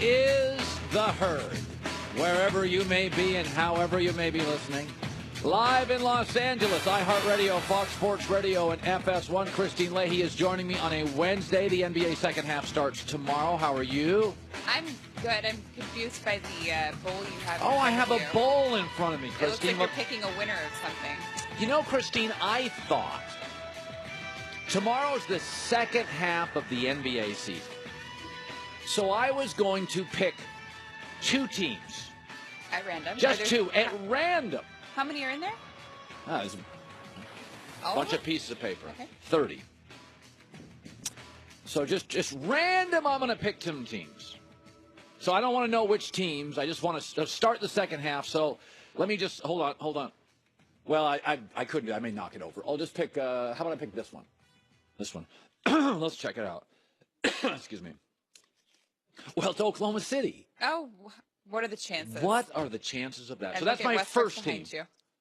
is The Herd. Wherever you may be and however you may be listening. Live in Los Angeles, iHeartRadio, Fox Sports Radio, and FS1. Christine Leahy is joining me on a Wednesday. The NBA second half starts tomorrow. How are you? I'm good. I'm confused by the bowl you have. Oh, I have a bowl in front of me, Christine. It looks like you're picking a winner of something. You know, Christine, I thought tomorrow's the second half of the NBA season. So I was going to pick two teams. At random? Just two, at random. How many are in there? There's a bunch of pieces of paper. Okay. 30. So just random, I'm going to pick some teams. So I don't want to know which teams. I just want to start the second half. So let me just, hold on. Well, I couldn't. I may knock it over. I'll just pick, how about I pick this one? This one. Let's check it out. Excuse me. Well, it's Oklahoma City. Oh, what are the chances? What are the chances of that? So that's my first team.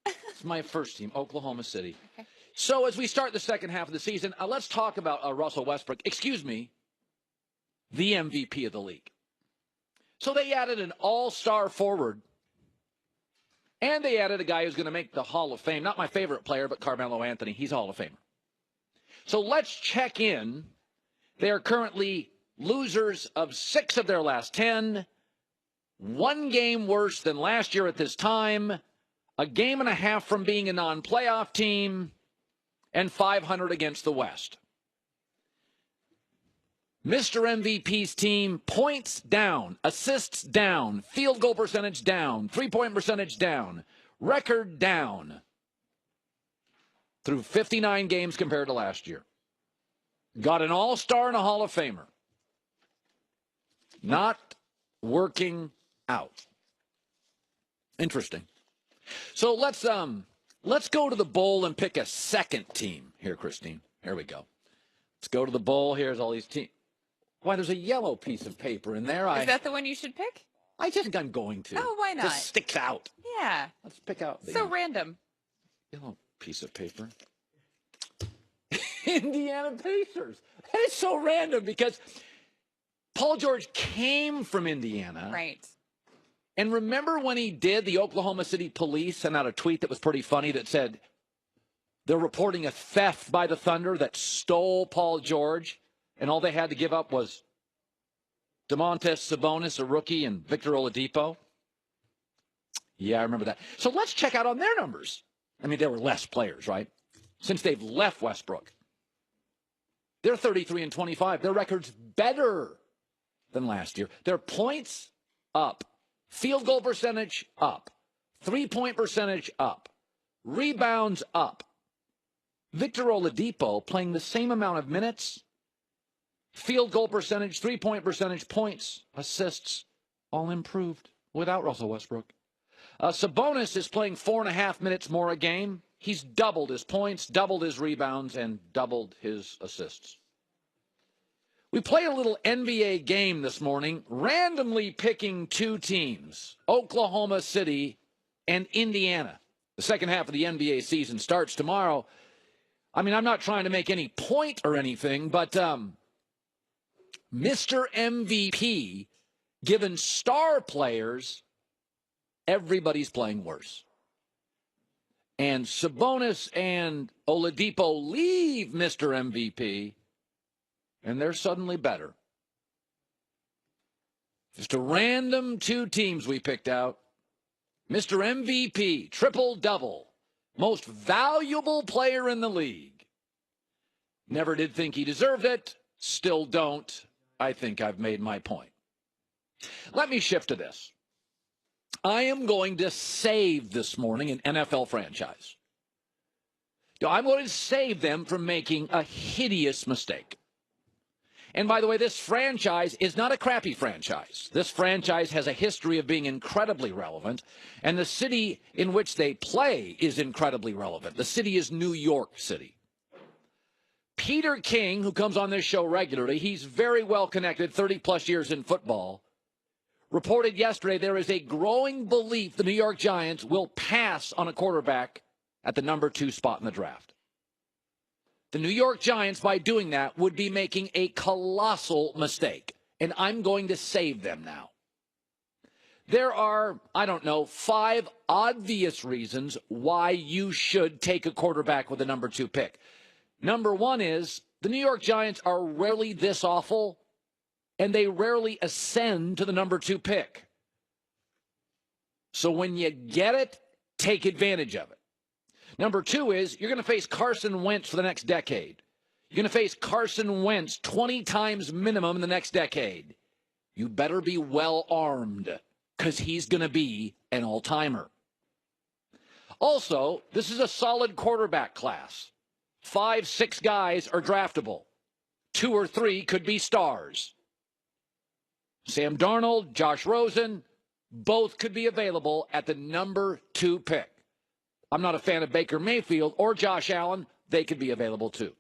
It's my first team, Oklahoma City. Okay. So as we start the second half of the season, let's talk about Russell Westbrook. Excuse me, the MVP of the league. So they added an all-star forward, and they added a guy who's going to make the Hall of Fame. Not my favorite player, but Carmelo Anthony. He's a Hall of Famer. So let's check in. They are currently losers of 6 of their last 10. 1 game worse than last year at this time. A game and a half from being a non-playoff team. And 500 against the West. Mr. MVP's team, points down, assists down, field goal percentage down, three-point percentage down, record down through 59 games compared to last year. Got an all-star and a Hall of Famer. Not working out. Interesting. So let's go to the bowl and pick a second team here, Christine. Here we go. Let's go to the bowl. Here's all these teams. Why, there's a yellow piece of paper in there. Is that the one you should pick? I think I'm going to. Oh, why not? Just sticks out. Yeah. Let's pick out the random. Yellow piece of paper. Indiana Pacers. That is so random because Paul George came from Indiana. Right. And remember when he did, the Oklahoma City police sent out a tweet that was pretty funny that said they're reporting a theft by the Thunder that stole Paul George, and all they had to give up was Domantas Sabonis, a rookie, and Victor Oladipo. Yeah, I remember that. So let's check out on their numbers. I mean, there were less players, right? Since they've left Westbrook. They're 33-25. Their record's better than last year. Their points up. Field goal percentage up. Three-point percentage up. Rebounds up. Victor Oladipo playing the same amount of minutes. Field goal percentage, three-point percentage, points, assists, all improved without Russell Westbrook. Sabonis is playing 4.5 minutes more a game. He's doubled his points, doubled his rebounds, and doubled his assists. We played a little NBA game this morning, randomly picking two teams, Oklahoma City and Indiana. The second half of the NBA season starts tomorrow. I mean, I'm not trying to make any point or anything, but Mr. MVP, given star players, everybody's playing worse. And Sabonis and Oladipo leave Mr. MVP, and they're suddenly better. Just a random two teams we picked out. Mr. MVP, triple-double, most valuable player in the league. Never did think he deserved it, still don't. I think I've made my point. Let me shift to this. I am going to save this morning an NFL franchise. I'm going to save them from making a hideous mistake. And by the way, this franchise is not a crappy franchise. This franchise has a history of being incredibly relevant, and the city in which they play is incredibly relevant. The city is New York City. Peter King, who comes on this show regularly, he's very well connected, 30-plus years in football, reported yesterday there is a growing belief the New York Giants will pass on a quarterback at the number 2 spot in the draft. The New York Giants, by doing that, would be making a colossal mistake. and I'm going to save them now. There are, 5 obvious reasons why you should take a quarterback with the number 2 pick. Number 1 is the New York Giants are rarely this awful, and they rarely ascend to the number 2 pick. So when you get it, take advantage of it. Number 2 is you're going to face Carson Wentz for the next decade. You're going to face Carson Wentz 20 times minimum in the next decade. You better be well armed, because he's going to be an all-timer. Also, this is a solid quarterback class. 5, 6 guys are draftable. 2 or 3 could be stars. Sam Darnold, Josh Rosen, both could be available at the number 2 pick. I'm not a fan of Baker Mayfield or Josh Allen. They could be available too.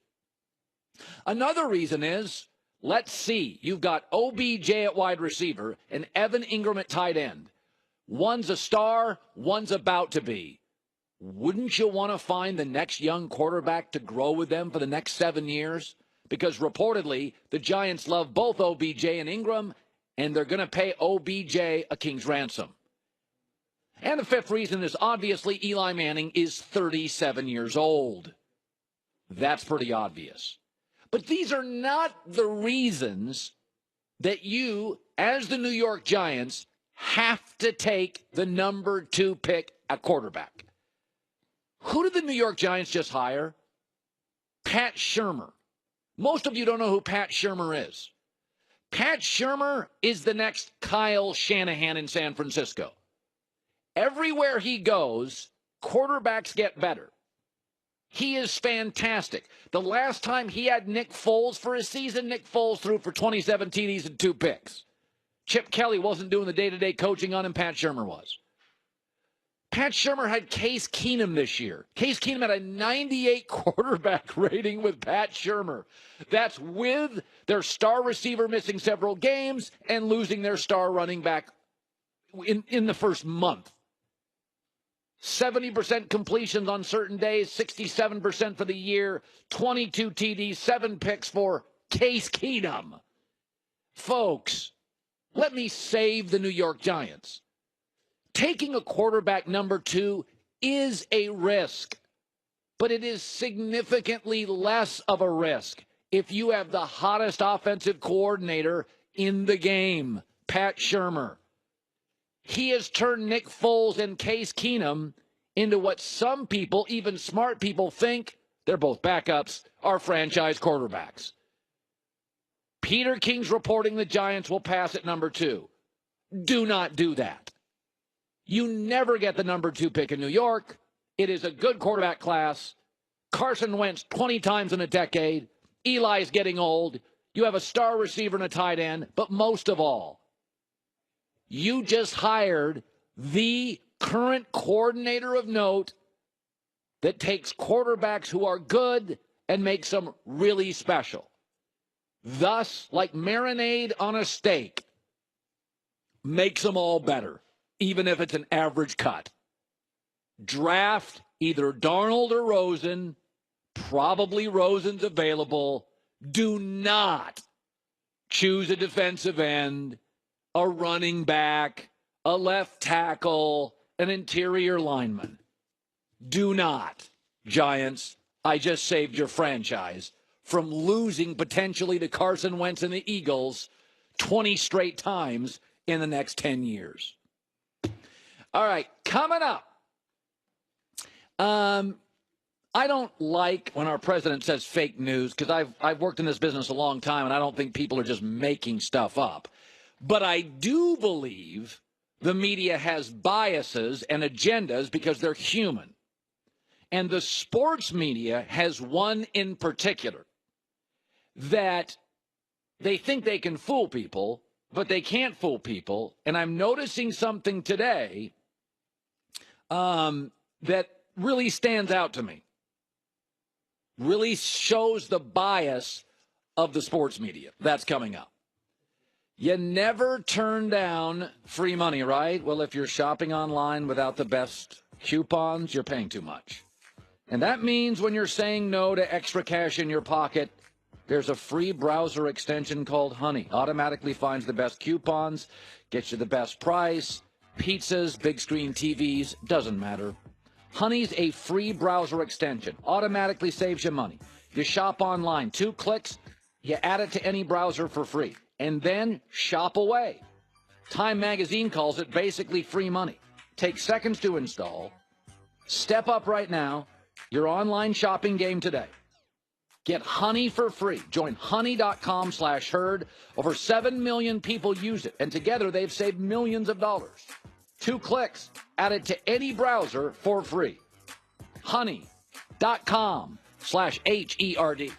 Another reason is, let's see, you've got OBJ at wide receiver and Evan Ingram at tight end. One's a star, one's about to be. Wouldn't you want to find the next young quarterback to grow with them for the next 7 years? Because reportedly, the Giants love both OBJ and Ingram, and they're going to pay OBJ a king's ransom. And the 5th reason is obviously Eli Manning is 37 years old. That's pretty obvious. But these are not the reasons that you, as the New York Giants, have to take the number 2 pick at quarterback. Who did the New York Giants just hire? Pat Shurmur. Most of you don't know who Pat Shurmur is. Pat Shurmur is the next Kyle Shanahan in San Francisco. Everywhere he goes, quarterbacks get better. He is fantastic. The last time he had Nick Foles for a season, Nick Foles threw for 27 TDs and 2 picks. Chip Kelly wasn't doing the day-to-day coaching on him. Pat Shurmur was. Pat Shurmur had Case Keenum this year. Case Keenum had a 98 quarterback rating with Pat Shurmur. That's with their star receiver missing several games and losing their star running back in the first month. 70% completions on certain days, 67% for the year, 22 TDs, 7 picks for Case Keenum. Folks, let me save the New York Giants. Taking a quarterback number 2 is a risk, but it is significantly less of a risk if you have the hottest offensive coordinator in the game, Pat Shurmur. He has turned Nick Foles and Case Keenum into what some people, even smart people, think, they're both backups, are franchise quarterbacks. Peter King's reporting the Giants will pass at number 2. Do not do that. You never get the number 2 pick in New York. It is a good quarterback class. Carson Wentz 20 times in a decade. Eli's getting old. You have a star receiver and a tight end. But most of all, you just hired the current coordinator of note that takes quarterbacks who are good and makes them really special. Thus, like marinade on a steak, makes them all better, even if it's an average cut. Draft either Darnold or Rosen. Probably Rosen's available. Do not choose a defensive end, a running back, a left tackle, an interior lineman. Do not, Giants. I just saved your franchise from losing potentially to Carson Wentz and the Eagles 20 straight times in the next 10 years. All right, coming up. I don't like when our president says fake news because I've worked in this business a long time, and I don't think people are just making stuff up. But I do believe the media has biases and agendas because they're human. And the sports media has one in particular that they think they can fool people, but they can't fool people. And I'm noticing something today that really stands out to me, really shows the bias of the sports media. That's coming up. You never turn down free money, right? Well, if you're shopping online without the best coupons, you're paying too much. And that means when you're saying no to extra cash in your pocket, There's a free browser extension called Honey. Automatically finds the best coupons, gets you the best price, pizzas, big screen TVs, doesn't matter. Honey's a free browser extension. Automatically saves you money. You shop online, 2 clicks, you add it to any browser for free, and then shop away. Time Magazine calls it basically free money. Takes seconds to install. Step up right now. Your online shopping game today. Get Honey for free. Join honey.com/herd. Over 7 million people use it, and together they've saved millions of dollars. 2 clicks, add it to any browser for free. Honey.com/HERD.